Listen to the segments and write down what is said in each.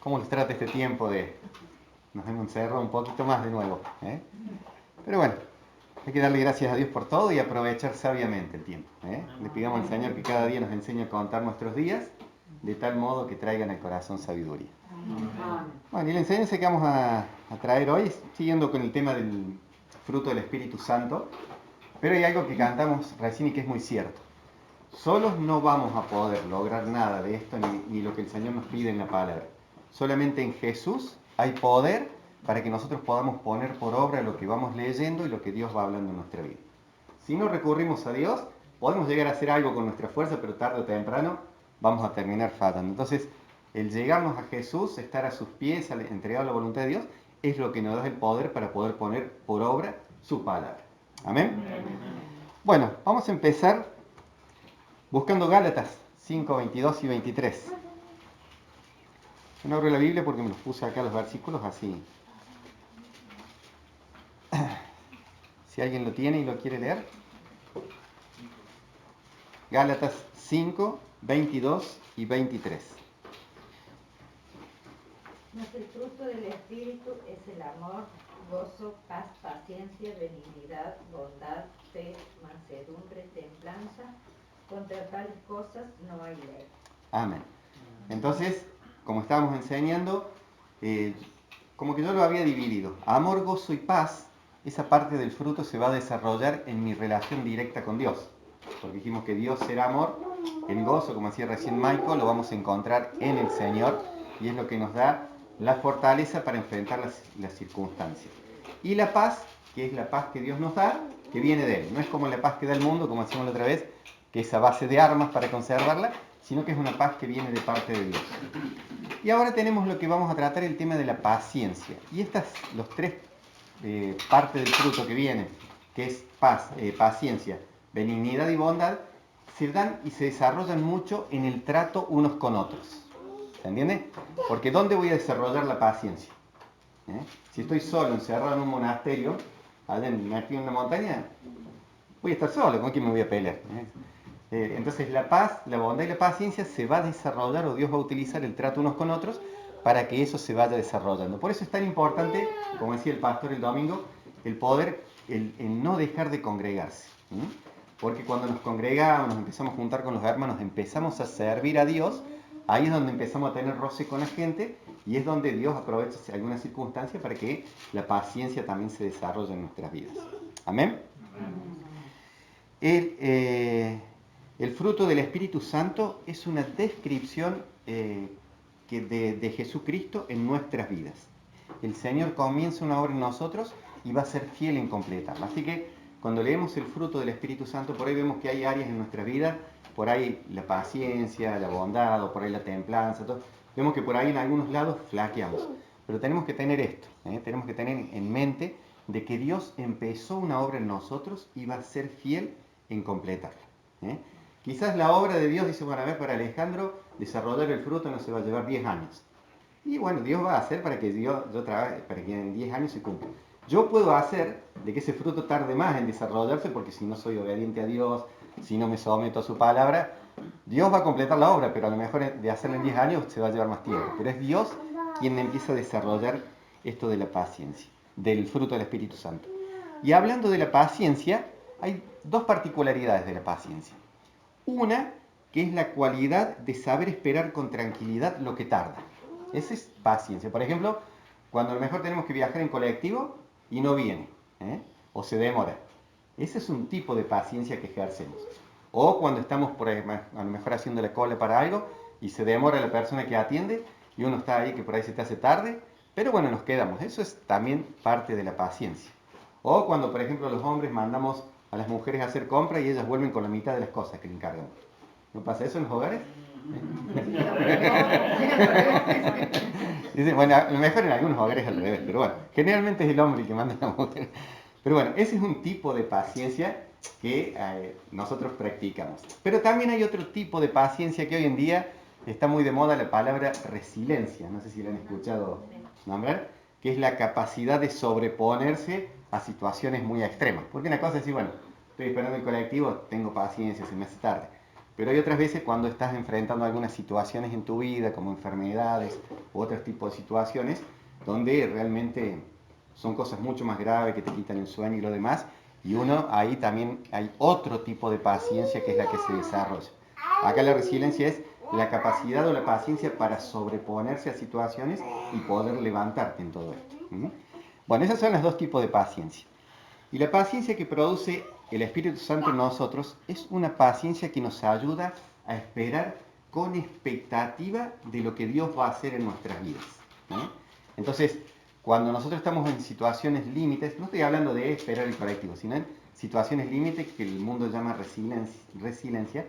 cómo les trata este tiempo de... Nos hemos encerrado un poquito más de nuevo, ¿eh? Pero bueno, hay que darle gracias a Dios por todo y aprovechar sabiamente el tiempo, ¿eh? Le pidamos al Señor que cada día nos enseñe a contar nuestros días de tal modo que traigan al corazón sabiduría. Bueno, y la enseñanza que vamos a traer hoy, siguiendo con el tema del fruto del Espíritu Santo, pero hay algo que cantamos recién y que es muy cierto. Solos no vamos a poder lograr nada de esto ni lo que el Señor nos pide en la palabra. Solamente en Jesús hay poder para que nosotros podamos poner por obra lo que vamos leyendo y lo que Dios va hablando en nuestra vida. Si no recurrimos a Dios, podemos llegar a hacer algo con nuestra fuerza, pero tarde o temprano vamos a terminar fallando. Entonces, el llegarnos a Jesús, estar a sus pies, entregado a la voluntad de Dios, es lo que nos da el poder para poder poner por obra su palabra. ¿Amén? Bueno, vamos a empezar buscando Gálatas 5, 22 y 23. Yo no abro la Biblia porque me los puse acá los versículos así. Si alguien lo tiene y lo quiere leer. Gálatas 5, 22 y 23. Mas el fruto del Espíritu es el amor, gozo, paz, paciencia, benignidad, bondad, fe, mansedumbre, templanza. Contra tales cosas no hay ley. Amén. Entonces, como estábamos enseñando, como que yo lo había dividido. Amor, gozo y paz, esa parte del fruto se va a desarrollar en mi relación directa con Dios. Porque dijimos que Dios será amor, el gozo, como decía recién Michael, lo vamos a encontrar en el Señor y es lo que nos da la fortaleza para enfrentar las circunstancias. Y la paz, que es la paz que Dios nos da, que viene de Él. No es como la paz que da el mundo, como decíamos la otra vez, que es a base de armas para conservarla, sino que es una paz que viene de parte de Dios. Y ahora tenemos lo que vamos a tratar, el tema de la paciencia. Y estas, los tres partes del fruto que vienen, que es paz, paciencia, benignidad y bondad, se dan y se desarrollan mucho en el trato unos con otros. ¿Se entiende? Porque ¿dónde voy a desarrollar la paciencia? Si estoy solo, encerrado en un monasterio, metido en una montaña, voy a estar solo, ¿con quién me voy a pelear? Entonces la paz, la bondad y la paciencia se va a desarrollar, o Dios va a utilizar el trato unos con otros para que eso se vaya desarrollando. Por eso es tan importante, como decía el pastor el domingo, el poder, el no dejar de congregarse. Porque cuando nos congregamos, nos empezamos a juntar con los hermanos, empezamos a servir a Dios, ahí es donde empezamos a tener roce con la gente y es donde Dios aprovecha alguna circunstancia para que la paciencia también se desarrolle en nuestras vidas. ¿Amén? El fruto del Espíritu Santo es una descripción de Jesucristo en nuestras vidas. El Señor comienza una obra en nosotros y va a ser fiel en completarla. Así que cuando leemos el fruto del Espíritu Santo, por ahí vemos que hay áreas en nuestra vida, por ahí la paciencia, la bondad, o por ahí la templanza, todo. Vemos que por ahí en algunos lados flaqueamos. Pero tenemos que tener esto, tenemos que tener en mente de que Dios empezó una obra en nosotros y va a ser fiel en completarla. Quizás la obra de Dios, dice, bueno, a ver, para Alejandro, desarrollar el fruto no se va a llevar 10 años. Y bueno, Dios va a hacer para que yo trabaje, para que en 10 años se cumpla. Yo puedo hacer de que ese fruto tarde más en desarrollarse, porque si no soy obediente a Dios, si no me someto a su palabra, Dios va a completar la obra, pero a lo mejor de hacerla en 10 años se va a llevar más tiempo. Pero es Dios quien empieza a desarrollar esto de la paciencia, del fruto del Espíritu Santo. Y hablando de la paciencia, hay dos particularidades de la paciencia. Una, que es la cualidad de saber esperar con tranquilidad lo que tarda. Esa es paciencia. Por ejemplo, cuando a lo mejor tenemos que viajar en colectivo y no viene, o se demora. Ese es un tipo de paciencia que ejercemos. O cuando estamos por ahí, a lo mejor haciendo la cola para algo y se demora la persona que atiende y uno está ahí que por ahí se te hace tarde, pero bueno, nos quedamos. Eso es también parte de la paciencia. O cuando, por ejemplo, los hombres mandamos a las mujeres a hacer compras y ellas vuelven con la mitad de las cosas que le encargan. ¿No pasa eso en los hogares? Dice, bueno, a lo mejor en algunos hogares al revés, pero bueno, generalmente es el hombre el que manda a la mujer. Pero bueno, ese es un tipo de paciencia que nosotros practicamos. Pero también hay otro tipo de paciencia que hoy en día está muy de moda, la palabra resiliencia, no sé si la han escuchado nombrar, que es la capacidad de sobreponerse a situaciones muy extremas. Porque una cosa es decir, bueno, estoy esperando el colectivo, tengo paciencia, se me hace tarde. Pero hay otras veces cuando estás enfrentando algunas situaciones en tu vida, como enfermedades u otros tipos de situaciones, donde realmente son cosas mucho más graves que te quitan el sueño y lo demás, y uno ahí también hay otro tipo de paciencia que es la que se desarrolla. Acá la resiliencia es la capacidad o la paciencia para sobreponerse a situaciones y poder levantarte en todo esto. ¿Mm? Bueno, esos son los dos tipos de paciencia. Y la paciencia que produce el Espíritu Santo en nosotros es una paciencia que nos ayuda a esperar con expectativa de lo que Dios va a hacer en nuestras vidas. ¿Eh? Entonces, cuando nosotros estamos en situaciones límites, no estoy hablando de esperar el colectivo, sino en situaciones límites que el mundo llama resiliencia,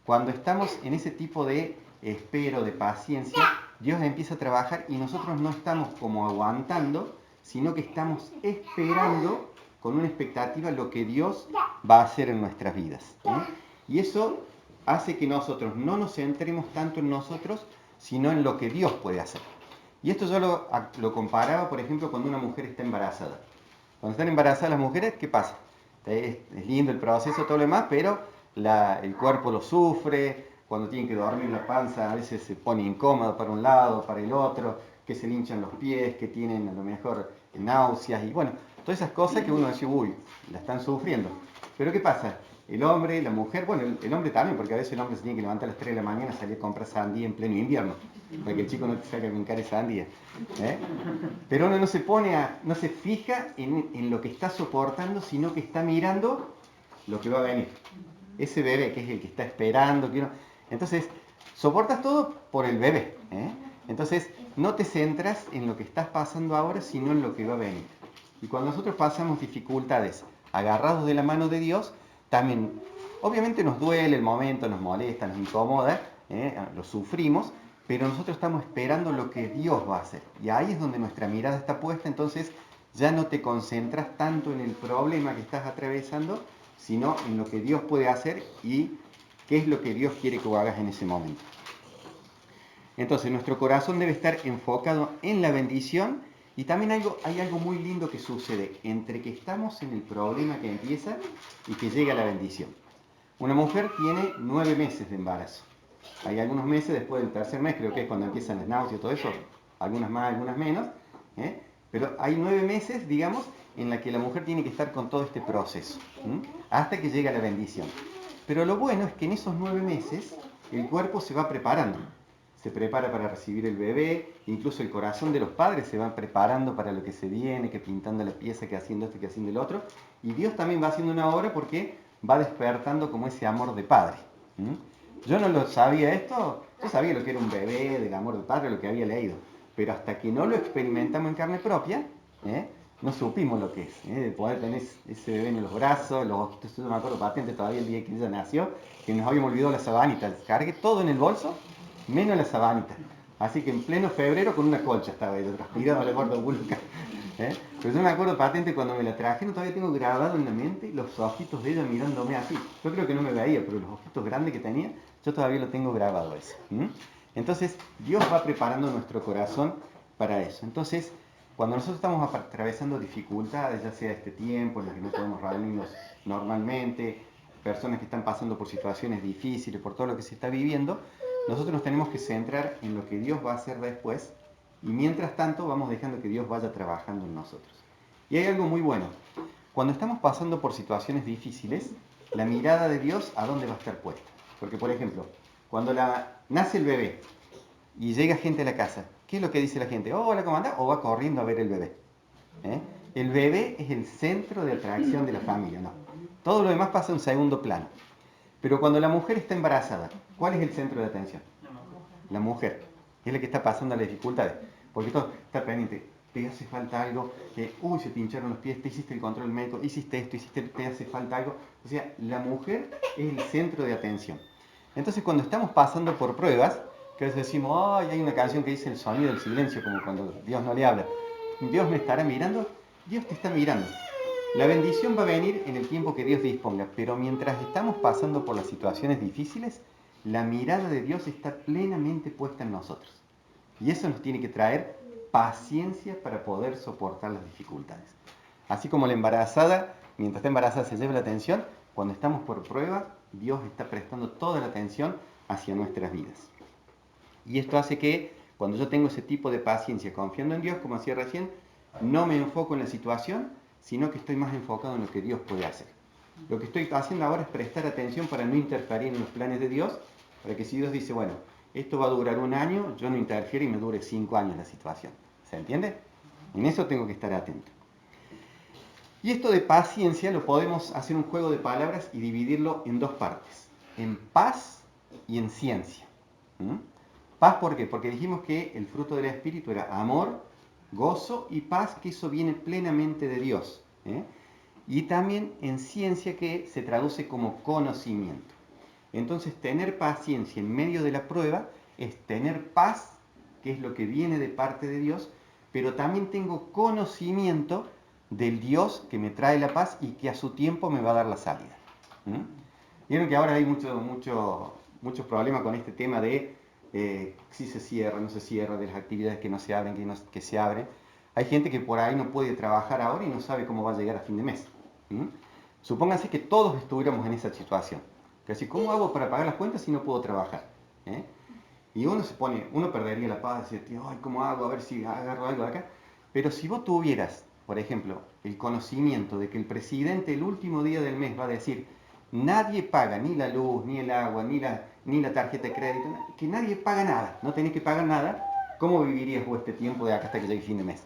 cuando estamos en ese tipo de espero, de paciencia, Dios empieza a trabajar y nosotros no estamos como aguantando, sino que estamos esperando con una expectativa lo que Dios va a hacer en nuestras vidas. Y eso hace que nosotros no nos centremos tanto en nosotros, sino en lo que Dios puede hacer. Y esto yo lo comparaba, por ejemplo, cuando una mujer está embarazada. Cuando están embarazadas las mujeres, ¿qué pasa? Es lindo el proceso, todo lo demás, pero el cuerpo lo sufre, cuando tienen que dormir la panza a veces se pone incómodo para un lado, para el otro, que se le hinchan los pies, que tienen a lo mejor náuseas y bueno, todas esas cosas que uno dice, uy, la están sufriendo. Pero ¿qué pasa? El hombre, la mujer, bueno, el hombre también, porque a veces el hombre se tiene que levantar a las 3 de la mañana y salir a comprar sandía en pleno invierno, para que el chico no te salga a brincar sandía. Pero uno no se fija en lo que está soportando, sino que está mirando lo que va a venir. Ese bebé que es el que está esperando, entonces soportas todo por el bebé. Entonces no te centras en lo que estás pasando ahora, sino en lo que va a venir. Y cuando nosotros pasamos dificultades agarrados de la mano de Dios, también obviamente nos duele el momento, nos molesta, nos incomoda, lo sufrimos, pero nosotros estamos esperando lo que Dios va a hacer. Y ahí es donde nuestra mirada está puesta, entonces ya no te concentras tanto en el problema que estás atravesando, sino en lo que Dios puede hacer y qué es lo que Dios quiere que hagas en ese momento. Entonces nuestro corazón debe estar enfocado en la bendición y también hay algo muy lindo que sucede entre que estamos en el problema que empieza y que llega la bendición. Una mujer tiene 9 meses de embarazo. Hay algunos meses después del tercer mes, creo que es cuando empiezan las náuseas y todo eso, algunas más, algunas menos, pero hay 9 meses, digamos, en la que la mujer tiene que estar con todo este proceso, hasta que llega la bendición. Pero lo bueno es que en esos 9 meses el cuerpo se va preparando. Se prepara para recibir el bebé, incluso el corazón de los padres se va preparando para lo que se viene, que pintando la pieza, que haciendo esto, que haciendo el otro. Y Dios también va haciendo una obra porque va despertando como ese amor de padre. Yo no lo sabía esto, yo sabía lo que era un bebé, del amor de padre, lo que había leído. Pero hasta que no lo experimentamos en carne propia, no supimos lo que es. De poder tener ese bebé en los brazos, los ojitos, yo me acuerdo patente todavía el día que ella nació, que nos habíamos olvidado la sabanita. Cargué todo en el bolso, menos la sabanita. Así que en pleno febrero con una colcha estaba ella, transpirando la gorda búlgara. Pero yo me acuerdo patente cuando me la trajeron, todavía tengo grabado en la mente los ojitos de ella mirándome así. Yo creo que no me veía, pero los ojitos grandes que tenía, yo todavía lo tengo grabado eso. Entonces, Dios va preparando nuestro corazón para eso. Entonces, cuando nosotros estamos atravesando dificultades, ya sea este tiempo en el que no podemos reunirnos normalmente, personas que están pasando por situaciones difíciles, por todo lo que se está viviendo, nosotros nos tenemos que centrar en lo que Dios va a hacer después y mientras tanto vamos dejando que Dios vaya trabajando en nosotros. Y hay algo muy bueno. Cuando estamos pasando por situaciones difíciles, la mirada de Dios, ¿a dónde va a estar puesta? Porque, por ejemplo, cuando nace el bebé y llega gente a la casa, ¿qué es lo que dice la gente? Oh, hola, ¿cómo andás? O va corriendo a ver el bebé. El bebé es el centro de atracción de la familia, ¿no? Todo lo demás pasa en segundo plano. Pero cuando la mujer está embarazada, ¿cuál es el centro de atención? La mujer. Es la que está pasando las dificultades. Porque todo está pendiente. Te hace falta algo. Uy, se te hincharon los pies, te hiciste el control médico, hiciste esto, te hace falta algo. O sea, la mujer es el centro de atención. Entonces, cuando estamos pasando por pruebas, que a veces decimos, ay, hay una canción que dice el sonido del silencio, como cuando Dios no le habla. ¿Dios me estará mirando? Dios te está mirando. La bendición va a venir en el tiempo que Dios disponga, pero mientras estamos pasando por las situaciones difíciles, la mirada de Dios está plenamente puesta en nosotros. Y eso nos tiene que traer paciencia para poder soportar las dificultades. Así como la embarazada, mientras está embarazada se lleva la atención, cuando estamos por prueba, Dios está prestando toda la atención hacia nuestras vidas. Y esto hace que cuando yo tengo ese tipo de paciencia, confiando en Dios, como decía recién, no me enfoco en la situación, sino que estoy más enfocado en lo que Dios puede hacer. Lo que estoy haciendo ahora es prestar atención para no interferir en los planes de Dios, para que si Dios dice, bueno, esto va a durar 1 año, yo no interfiero y me dure 5 años la situación. ¿Se entiende? En eso tengo que estar atento. Y esto de paciencia lo podemos hacer un juego de palabras y dividirlo en 2 partes, en paz y en ciencia. Paz, ¿por qué? Porque dijimos que el fruto del Espíritu era amor, gozo y paz, que eso viene plenamente de Dios. Y también en ciencia, que se traduce como conocimiento. Entonces, tener paciencia en medio de la prueba es tener paz, que es lo que viene de parte de Dios, pero también tengo conocimiento del Dios que me trae la paz y que a su tiempo me va a dar la salida. Vieron que ahora hay muchos problemas con este tema de si se cierra, no se cierra, de las actividades que no se abren, que se abren. Hay gente que por ahí no puede trabajar ahora y no sabe cómo va a llegar a fin de mes. Supónganse que todos estuviéramos en esa situación. Que así, ¿cómo hago para pagar las cuentas si no puedo trabajar? Y uno perdería la paz, decir, tío, ay, ¿cómo hago? A ver si agarro algo de acá. Pero si vos tuvieras, por ejemplo, el conocimiento de que el presidente el último día del mes va a decir, nadie paga ni la luz, ni el agua, ni la tarjeta de crédito, que nadie paga nada, no tenés que pagar nada, ¿cómo vivirías vos este tiempo de acá hasta que llegue fin de mes?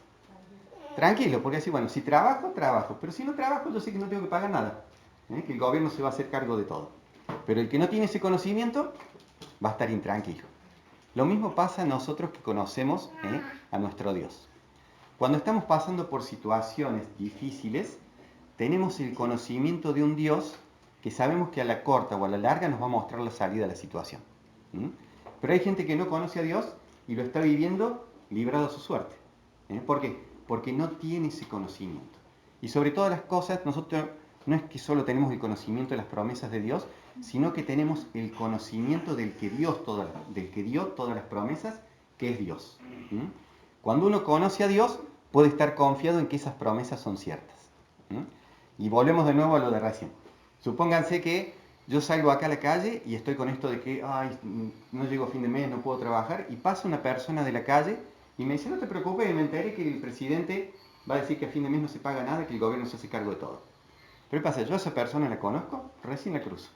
Tranquilo, porque así, bueno, si trabajo, trabajo, pero si no trabajo, yo sé que no tengo que pagar nada, que el gobierno se va a hacer cargo de todo. Pero el que no tiene ese conocimiento va a estar intranquilo. Lo mismo pasa a nosotros que conocemos a nuestro Dios. Cuando estamos pasando por situaciones difíciles, tenemos el conocimiento de un Dios que sabemos que a la corta o a la larga nos va a mostrar la salida de la situación. Pero hay gente que no conoce a Dios y lo está viviendo librado a su suerte. ¿Por qué? Porque no tiene ese conocimiento. Y sobre todas las cosas, nosotros no es que solo tenemos el conocimiento de las promesas de Dios, sino que tenemos el conocimiento del que dio todas las promesas, que es Dios. Cuando uno conoce a Dios, puede estar confiado en que esas promesas son ciertas. Y volvemos de nuevo a lo de recién. Supónganse que yo salgo acá a la calle y estoy con esto de que ay, no llego a fin de mes, no puedo trabajar, y pasa una persona de la calle y me dice, no te preocupes, me enteré que el presidente va a decir que a fin de mes no se paga nada, que el gobierno se hace cargo de todo. Pero ¿qué pasa? ¿Yo a esa persona la conozco? Recién la cruzo.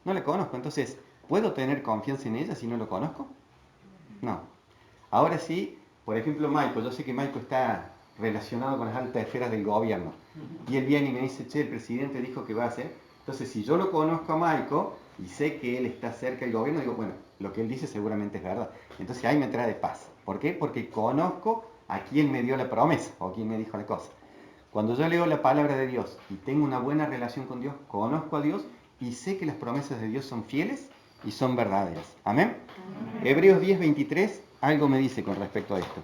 No la conozco, entonces, ¿puedo tener confianza en ella si no lo conozco? No. Ahora sí, por ejemplo, Maico, yo sé que Maico está relacionado con las altas esferas del gobierno. Y él viene y me dice, che, el presidente dijo que va a hacer. Entonces, si yo lo conozco a Maico y sé que él está cerca del gobierno, digo, bueno, lo que él dice seguramente es verdad. Entonces ahí me trae de paz. ¿Por qué? Porque conozco a quien me dio la promesa o a quien me dijo la cosa. Cuando yo leo la palabra de Dios y tengo una buena relación con Dios, conozco a Dios y sé que las promesas de Dios son fieles y son verdaderas. ¿Amén? Amén. Hebreos 10:23 algo me dice con respecto a esto.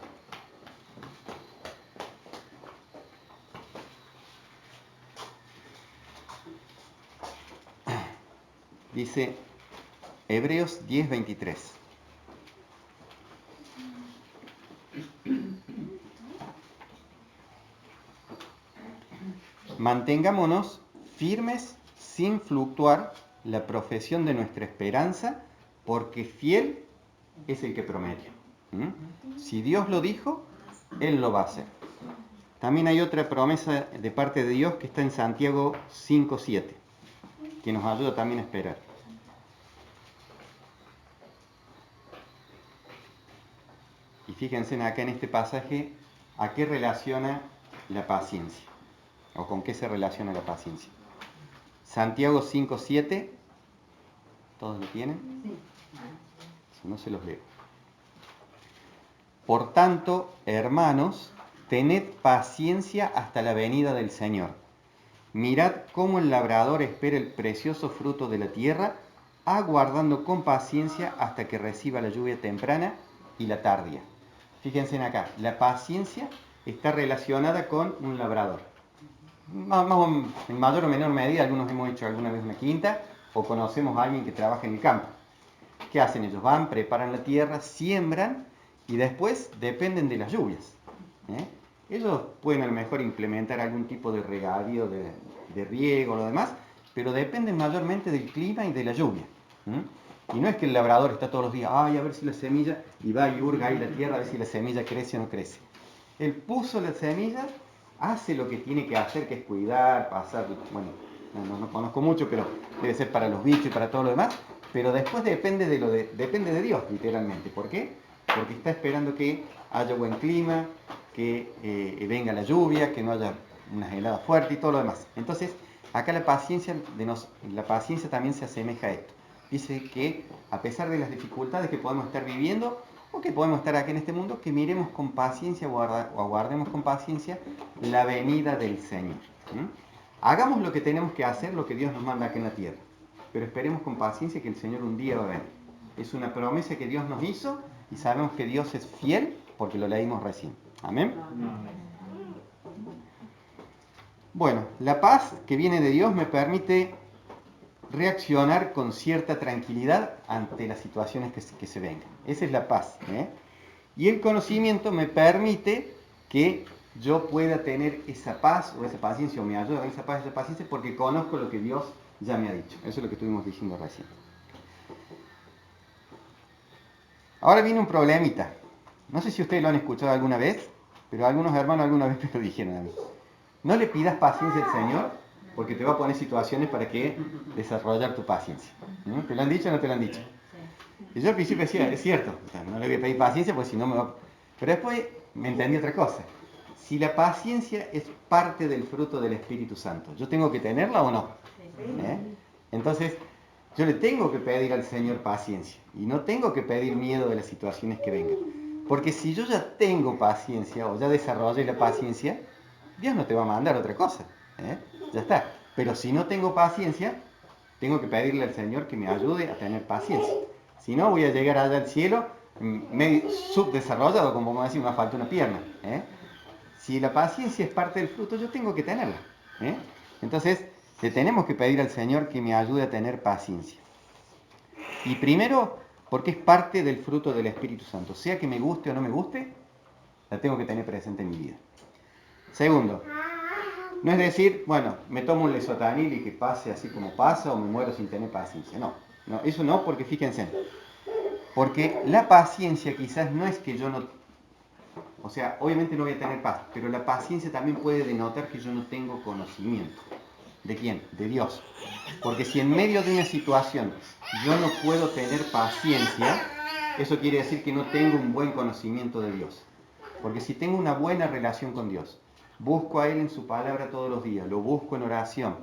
Dice Hebreos 10:23. Mantengámonos firmes sin fluctuar la profesión de nuestra esperanza, porque fiel es el que prometió. Si Dios lo dijo, Él lo va a hacer. También hay otra promesa de parte de Dios que está en Santiago 5:7, que nos ayuda también a esperar. Y fíjense acá en este pasaje a qué relaciona la paciencia, o con qué se relaciona la paciencia. Santiago 5:7, ¿todos lo tienen? Sí. Si no, se los leo. Por tanto, hermanos, tened paciencia hasta la venida del Señor. Mirad cómo el labrador espera el precioso fruto de la tierra, aguardando con paciencia hasta que reciba la lluvia temprana y la tardía. Fíjense acá, la paciencia está relacionada con un labrador. En mayor o menor medida, algunos hemos hecho alguna vez una quinta o conocemos a alguien que trabaja en el campo. ¿Qué hacen ellos? Van, preparan la tierra, siembran y después dependen de las lluvias. Ellos pueden a lo mejor implementar algún tipo de regadío, de riego o lo demás, pero dependen mayormente del clima y de la lluvia. Y no es que el labrador está todos los días, ay, a ver si la semilla, y va y hurga ahí la tierra a ver si la semilla crece o no crece. Él puso la semilla, hace lo que tiene que hacer, que es cuidar, pasar, bueno, no conozco mucho, pero debe ser para los bichos y para todo lo demás, pero después depende depende de Dios, literalmente. ¿Por qué? Porque está esperando que haya buen clima, que venga la lluvia, que no haya unas heladas fuertes y todo lo demás. Entonces, acá la paciencia también se asemeja a esto. Dice que a pesar de las dificultades que podemos estar viviendo o que podemos estar aquí en este mundo, que miremos con paciencia o aguardemos con paciencia la venida del Señor. Hagamos lo que tenemos que hacer, lo que Dios nos manda aquí en la tierra, pero esperemos con paciencia que el Señor un día va a venir. Es una promesa que Dios nos hizo y sabemos que Dios es fiel porque lo leímos recién. Amén. Bueno, la paz que viene de Dios me permite reaccionar con cierta tranquilidad ante las situaciones que se vengan. Esa es la paz. Y el conocimiento me permite que yo pueda tener esa paz o esa paciencia, o me ayuda a esa paz, esa paciencia, porque conozco lo que Dios ya me ha dicho. Eso es lo que estuvimos diciendo recién. Ahora viene un problemita. No sé si ustedes lo han escuchado alguna vez, pero algunos hermanos alguna vez me lo dijeron a mí. No le pidas paciencia al Señor, porque te va a poner situaciones para que desarrollar tu paciencia. ¿Te lo han dicho o no te lo han dicho? Y yo al principio decía, es cierto, no le voy a pedir paciencia, porque si no me va... Pero después me entendí otra cosa. Si la paciencia es parte del fruto del Espíritu Santo, ¿yo tengo que tenerla o no? Entonces, yo le tengo que pedir al Señor paciencia. Y no tengo que pedir miedo de las situaciones que vengan. Porque si yo ya tengo paciencia, o ya desarrollé la paciencia, Dios no te va a mandar otra cosa. Ya está. Pero si no tengo paciencia, tengo que pedirle al Señor que me ayude a tener paciencia. Si no, voy a llegar allá al cielo medio subdesarrollado, como vamos a decir, me falta una pierna. Si la paciencia es parte del fruto, yo tengo que tenerla. Entonces, le tenemos que pedir al Señor que me ayude a tener paciencia. Y primero, porque es parte del fruto del Espíritu Santo. Sea que me guste o no me guste, la tengo que tener presente en mi vida. Segundo, no es decir, bueno, me tomo un lesotanil y que pase así como pasa, o me muero sin tener paciencia. No, eso no, porque fíjense, porque la paciencia quizás no es que yo no, o sea, obviamente no voy a tener paz, pero la paciencia también puede denotar que yo no tengo conocimiento. ¿De quién? De Dios. Porque si en medio de una situación yo no puedo tener paciencia, eso quiere decir que no tengo un buen conocimiento de Dios. Porque si tengo una buena relación con Dios, busco a Él en su palabra todos los días, lo busco en oración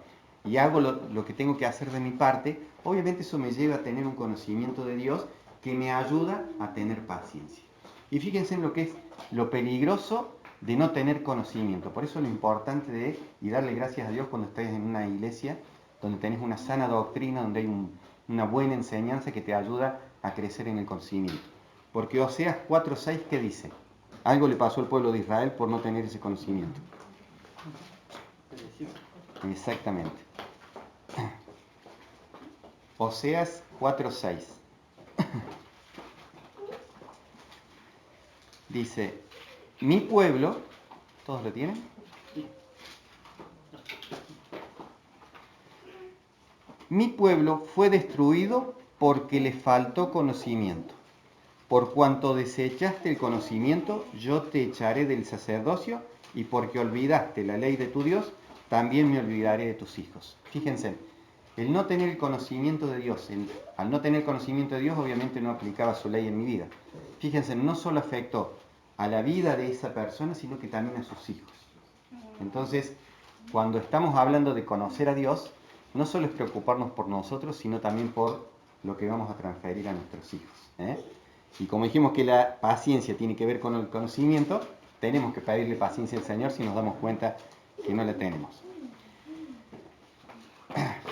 y hago lo que tengo que hacer de mi parte, obviamente eso me lleva a tener un conocimiento de Dios que me ayuda a tener paciencia. Y fíjense en lo que es lo peligroso de no tener conocimiento. Por eso lo importante y darle gracias a Dios cuando estés en una iglesia donde tenés una sana doctrina, donde hay una buena enseñanza que te ayuda a crecer en el conocimiento. Porque Oseas 4:6, ¿qué dice? Algo le pasó al pueblo de Israel por no tener ese conocimiento. Exactamente. Oseas 4:6. Dice, mi pueblo, ¿todos lo tienen? Mi pueblo fue destruido porque le faltó conocimiento. Por cuanto desechaste el conocimiento, yo te echaré del sacerdocio, y porque olvidaste la ley de tu Dios, también me olvidaré de tus hijos. Fíjense, el no tener el conocimiento de Dios, al no tener conocimiento de Dios, obviamente no aplicaba su ley en mi vida. Fíjense, no solo afectó a la vida de esa persona, sino que también a sus hijos. Entonces, cuando estamos hablando de conocer a Dios, no solo es preocuparnos por nosotros, sino también por lo que vamos a transferir a nuestros hijos. Y como dijimos que la paciencia tiene que ver con el conocimiento, tenemos que pedirle paciencia al Señor si nos damos cuenta que no la tenemos.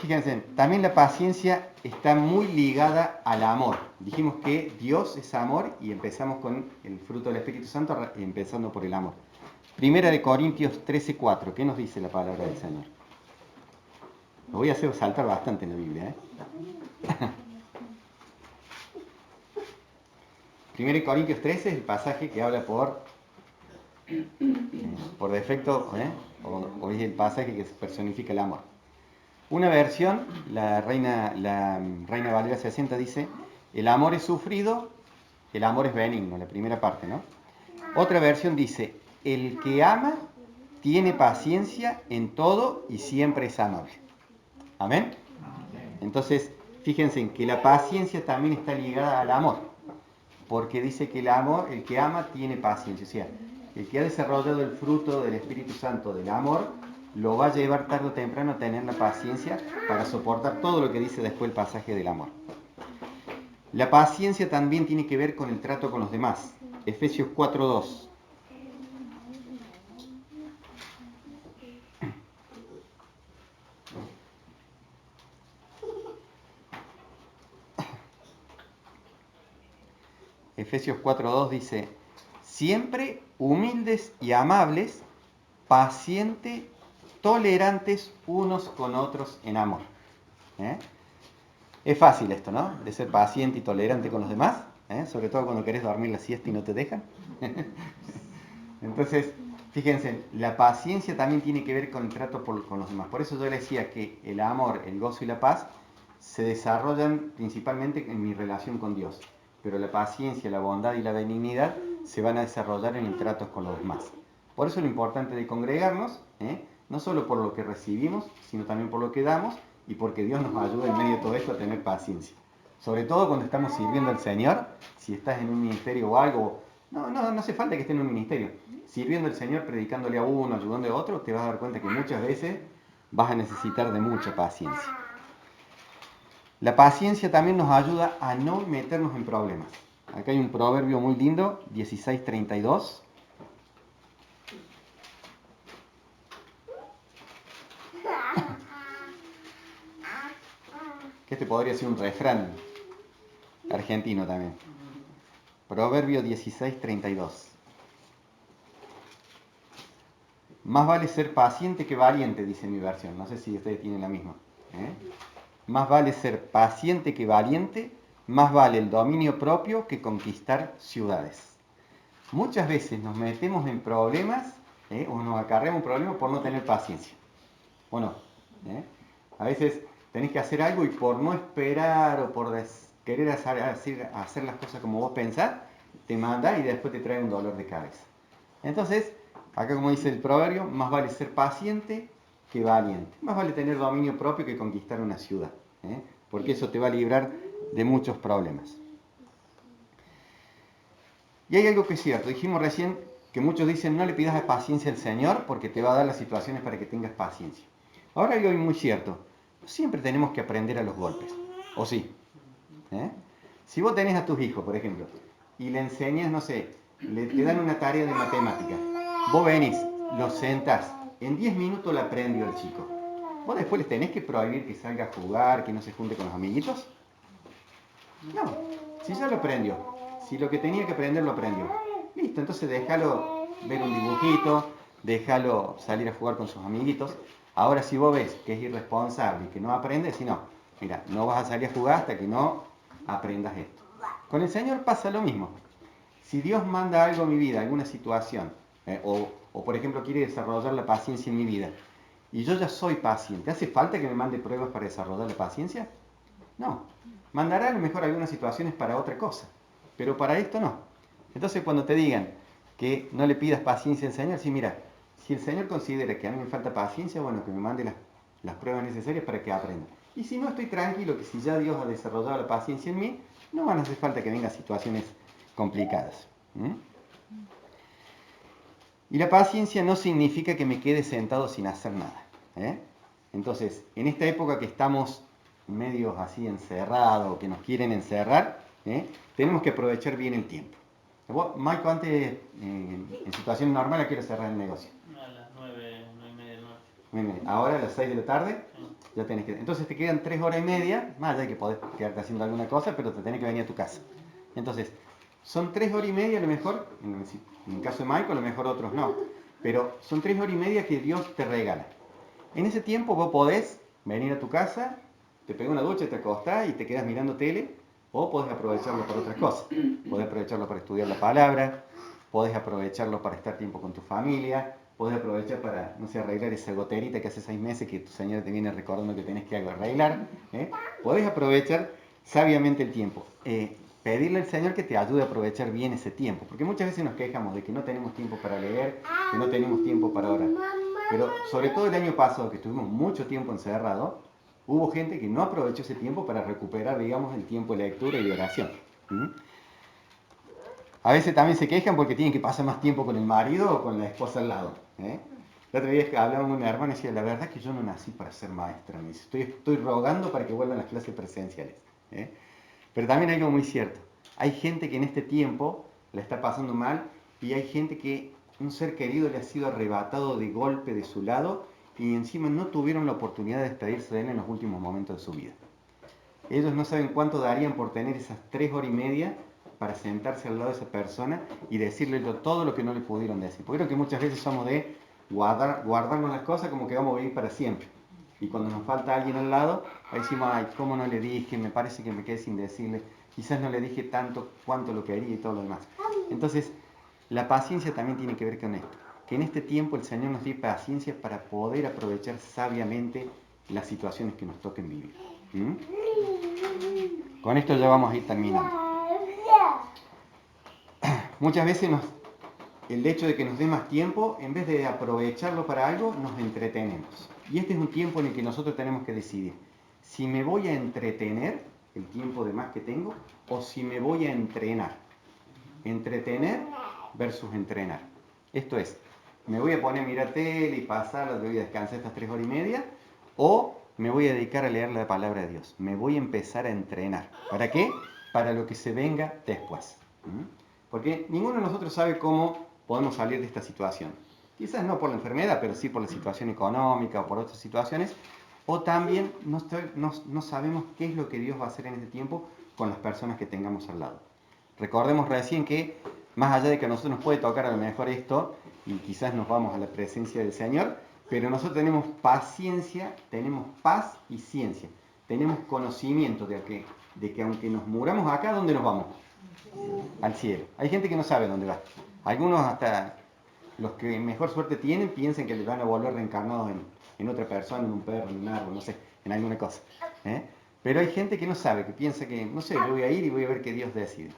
Fíjense, también la paciencia está muy ligada al amor. Dijimos que Dios es amor y empezamos con el fruto del Espíritu Santo, empezando por el amor. Primera de Corintios 13:4, ¿qué nos dice la palabra del Señor? Lo voy a hacer saltar bastante en la Biblia. 1 Corintios 13 es el pasaje que habla por defecto, o es el pasaje que personifica el amor. Una versión, la Reina Valera 60 dice, el amor es sufrido, el amor es benigno, la primera parte, ¿no? Otra versión dice, el que ama tiene paciencia en todo y siempre es amable. ¿Amén? Entonces, fíjense en que la paciencia también está ligada al amor, porque dice que el amor, el que ama tiene paciencia, o sea, el que ha desarrollado el fruto del Espíritu Santo del amor, lo va a llevar tarde o temprano a tener la paciencia para soportar todo lo que dice después el pasaje del amor. La paciencia también tiene que ver con el trato con los demás. Efesios 4:2. Efesios 4:2 dice, siempre humildes y amables, pacientes, tolerantes unos con otros en amor. ¿Eh? Es fácil esto, ¿no? De ser paciente y tolerante con los demás, sobre todo cuando querés dormir la siesta y no te dejan. Entonces, fíjense, la paciencia también tiene que ver con el trato con los demás. Por eso yo les decía que el amor, el gozo y la paz se desarrollan principalmente en mi relación con Dios. Pero la paciencia, la bondad y la benignidad se van a desarrollar en el trato con los demás. Por eso lo importante de congregarnos, no solo por lo que recibimos, sino también por lo que damos y porque Dios nos ayuda en medio de todo esto a tener paciencia. Sobre todo cuando estamos sirviendo al Señor, si estás en un ministerio o algo, no hace falta que estés en un ministerio. Sirviendo al Señor, predicándole a uno, ayudando a otro, te vas a dar cuenta que muchas veces vas a necesitar de mucha paciencia. La paciencia también nos ayuda a no meternos en problemas. Acá hay un proverbio muy lindo, 16:32. Que este podría ser un refrán argentino también. Proverbio 16:32. Más vale ser paciente que valiente, dice mi versión. No sé si ustedes tienen la misma. Más vale ser paciente que valiente, más vale el dominio propio que conquistar ciudades. Muchas veces nos metemos en problemas o nos acarreamos un problema por no tener paciencia. ¿O no? A veces tenés que hacer algo y por no esperar o por querer hacer las cosas como vos pensás, te manda y después te trae un dolor de cabeza. Entonces, acá como dice el proverbio, más vale ser paciente que valiente. Más vale tener dominio propio que conquistar una ciudad, porque eso te va a librar de muchos problemas. Y hay algo que es cierto, dijimos recién que muchos dicen no le pidas paciencia al Señor porque te va a dar las situaciones para que tengas paciencia. Ahora hay algo muy cierto, siempre tenemos que aprender a los golpes, ¿o sí? Si vos tenés a tus hijos, por ejemplo, y le enseñas, no sé, te dan una tarea de matemáticas, vos venís, lo sentás, en 10 minutos la aprendió el chico. ¿Vos después les tenés que prohibir que salga a jugar, que no se junte con los amiguitos? No, si ya lo aprendió, si lo que tenía que aprender lo aprendió, listo, entonces déjalo ver un dibujito, déjalo salir a jugar con sus amiguitos. Ahora si vos ves que es irresponsable y que no aprende, si no, mira, no vas a salir a jugar hasta que no aprendas esto. Con el Señor pasa lo mismo. Si Dios manda algo a mi vida, alguna situación, o por ejemplo quiere desarrollar la paciencia en mi vida, y yo ya soy paciente, ¿hace falta que me mande pruebas para desarrollar la paciencia? No. Mandará a lo mejor algunas situaciones para otra cosa, pero para esto no. Entonces cuando te digan que no le pidas paciencia al Señor, sí, mira, si el Señor considera que a mí me falta paciencia, bueno, que me mande las pruebas necesarias para que aprenda. Y si no, estoy tranquilo que si ya Dios ha desarrollado la paciencia en mí, no van a hacer falta que vengan situaciones complicadas. Y la paciencia no significa que me quede sentado sin hacer nada. Entonces, en esta época que estamos medios así encerrados, que nos quieren encerrar, tenemos que aprovechar bien el tiempo. Vos, Maiko, antes, en situación normal, ¿a qué hora cerrar el negocio? A las 9:30 de la noche. Ahora a las 6 de la tarde, ya tenés que... Entonces te quedan 3 horas y media, más allá de que podés quedarte haciendo alguna cosa, pero te tenés que venir a tu casa. Entonces, son 3 horas y media a lo mejor, en el caso de Maiko, a lo mejor otros no, pero son 3 horas y media que Dios te regala. En ese tiempo vos podés venir a tu casa, te pegas una ducha, te acostás y te quedas mirando tele, o podés aprovecharlo para otras cosas. Podés aprovecharlo para estudiar la palabra, podés aprovecharlo para estar tiempo con tu familia, podés aprovechar para, no sé, arreglar esa goterita que hace 6 meses que tu señora te viene recordando que tenés que arreglar. Podés aprovechar sabiamente el tiempo. Pedirle al Señor que te ayude a aprovechar bien ese tiempo, porque muchas veces nos quejamos de que no tenemos tiempo para leer, que no tenemos tiempo para orar. Pero sobre todo el año pasado, que estuvimos mucho tiempo encerrados, hubo gente que no aprovechó ese tiempo para recuperar, digamos, el tiempo de lectura y de oración. A veces también se quejan porque tienen que pasar más tiempo con el marido o con la esposa al lado. La otra vez hablaba con una hermana y decía, la verdad es que yo no nací para ser maestra. Me dice, estoy rogando para que vuelvan las clases presenciales. Pero también hay algo muy cierto. Hay gente que en este tiempo la está pasando mal y hay gente que un ser querido le ha sido arrebatado de golpe de su lado y encima no tuvieron la oportunidad de despedirse de él en los últimos momentos de su vida. Ellos no saben cuánto darían por tener esas 3 horas y media para sentarse al lado de esa persona y decirle todo lo que no le pudieron decir. Porque creo que muchas veces somos de guardarnos las cosas como que vamos a vivir para siempre. Y cuando nos falta alguien al lado, ahí decimos, ay, ¿cómo no le dije? Me parece que me quedé sin decirle. Quizás no le dije tanto cuánto lo quería y todo lo demás. Entonces, la paciencia también tiene que ver con esto. Que en este tiempo el Señor nos dé paciencia para poder aprovechar sabiamente las situaciones que nos toquen vivir. Con esto ya vamos a ir terminando. Muchas veces el hecho de que nos dé más tiempo, en vez de aprovecharlo para algo, nos entretenemos. Y este es un tiempo en el que nosotros tenemos que decidir si me voy a entretener, el tiempo de más que tengo, o si me voy a entrenar. Entretener versus entrenar. Esto es, me voy a poner a mirar tele y pasarla, voy a descansar estas 3 horas y media, o me voy a dedicar a leer la palabra de Dios. Me voy a empezar a entrenar. ¿Para qué? Para lo que se venga después. Porque ninguno de nosotros sabe cómo podemos salir de esta situación. Quizás no por la enfermedad, pero sí por la situación económica o por otras situaciones. O también no sabemos qué es lo que Dios va a hacer en este tiempo con las personas que tengamos al lado. Recordemos recién que, más allá de que a nosotros nos puede tocar a lo mejor esto, y quizás nos vamos a la presencia del Señor, pero nosotros tenemos paciencia, tenemos paz y ciencia. Tenemos conocimiento de que aunque nos muramos acá, ¿dónde nos vamos? Al cielo. Hay gente que no sabe dónde va. Algunos, hasta los que mejor suerte tienen, piensan que les van a volver reencarnados en otra persona, en un perro, en un árbol, no sé, en alguna cosa. Pero hay gente que no sabe, que piensa que, no sé, yo voy a ir y voy a ver qué Dios decide.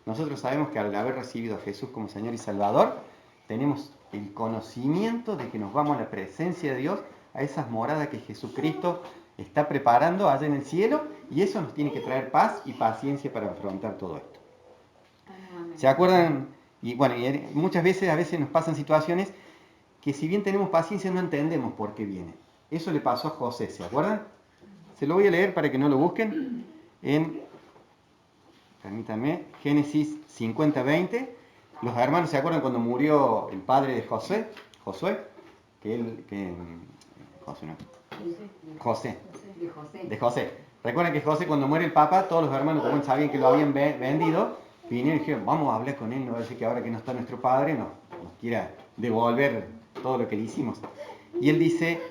Nosotros sabemos que al haber recibido a Jesús como Señor y Salvador, tenemos el conocimiento de que nos vamos a la presencia de Dios, a esas moradas que Jesucristo está preparando allá en el cielo, y eso nos tiene que traer paz y paciencia para afrontar todo esto. ¿Se acuerdan? Y bueno, muchas veces, a veces nos pasan situaciones que si bien tenemos paciencia no entendemos por qué viene. Eso le pasó a José, ¿se acuerdan? Se lo voy a leer para que no lo busquen en, permítanme, Génesis 50-20. Los hermanos, ¿se acuerdan cuando murió el padre de José? Josué, José. De José. Recuerden que José, cuando muere el papá, todos los hermanos, como sabían que lo habían vendido, vinieron y dijeron, vamos a hablar con él, no va a decir que ahora que no está nuestro padre, nos quiera devolver todo lo que le hicimos. Y él dice,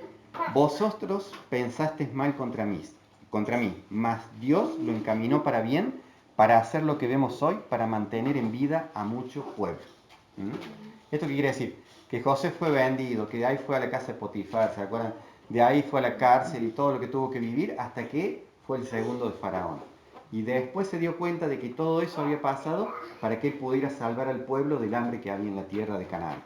vosotros pensasteis mal contra mí, mas Dios lo encaminó para bien, para hacer lo que vemos hoy, para mantener en vida a muchos pueblos. ¿Esto qué quiere decir? Que José fue vendido, que de ahí fue a la casa de Potifar, ¿se acuerdan? De ahí fue a la cárcel y todo lo que tuvo que vivir hasta que fue el segundo de Faraón. Y después se dio cuenta de que todo eso había pasado para que él pudiera salvar al pueblo del hambre que había en la tierra de Canaán.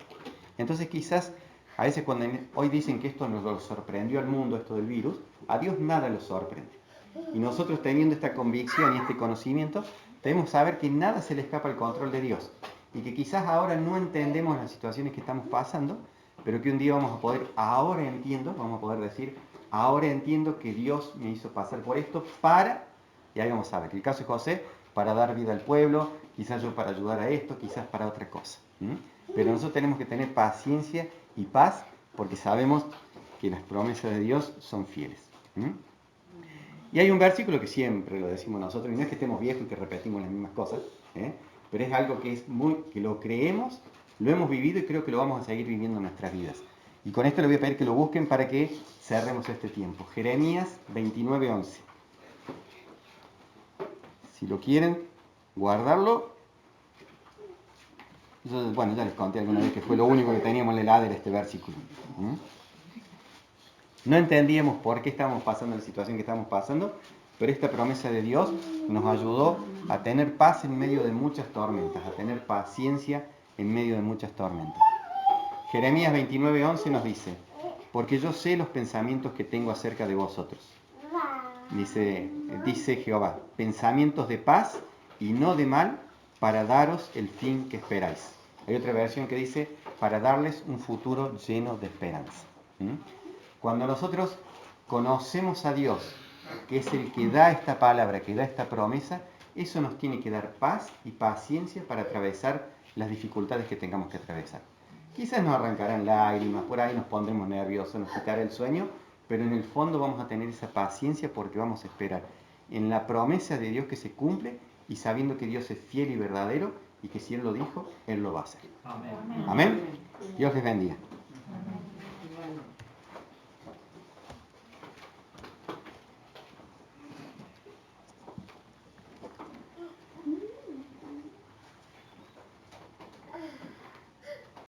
Entonces quizás, a veces cuando hoy dicen que esto nos lo sorprendió al mundo, esto del virus, a Dios nada lo sorprende. Y nosotros teniendo esta convicción y este conocimiento, debemos saber que nada se le escapa al control de Dios. Y que quizás ahora no entendemos las situaciones que estamos pasando, pero que un día vamos a poder, vamos a poder decir, ahora entiendo que Dios me hizo pasar por esto para, y ahí vamos a ver, que el caso de José, para dar vida al pueblo, quizás yo para ayudar a esto, quizás para otra cosa. Pero nosotros tenemos que tener paciencia y paz, porque sabemos que las promesas de Dios son fieles. Y hay un versículo que siempre lo decimos nosotros, y no es que estemos viejos y que repetimos las mismas cosas, pero es algo que que lo creemos, lo hemos vivido y creo que lo vamos a seguir viviendo en nuestras vidas. Y con esto les voy a pedir que lo busquen para que cerremos este tiempo. Jeremías 29:11. Si lo quieren guardarlo, Bueno, ya les conté alguna vez que fue lo único que teníamos en la heladera este versículo. No entendíamos por qué estábamos pasando la situación que estábamos pasando, pero esta promesa de Dios nos ayudó a tener paz en medio de muchas tormentas, a tener paciencia en medio de muchas tormentas. Jeremías 29:11 nos dice: porque yo sé los pensamientos que tengo acerca de vosotros. Dice Jehová, pensamientos de paz y no de mal, para daros el fin que esperáis. Hay otra versión que dice, para darles un futuro lleno de esperanza. Cuando nosotros conocemos a Dios, que es el que da esta palabra, que da esta promesa, eso nos tiene que dar paz y paciencia para atravesar las dificultades que tengamos que atravesar. Quizás nos arrancarán lágrimas, por ahí nos pondremos nerviosos, nos quitará el sueño, pero en el fondo vamos a tener esa paciencia porque vamos a esperar en la promesa de Dios que se cumple y sabiendo que Dios es fiel y verdadero y que si Él lo dijo, Él lo va a hacer. Amén. Amén. Dios les bendiga.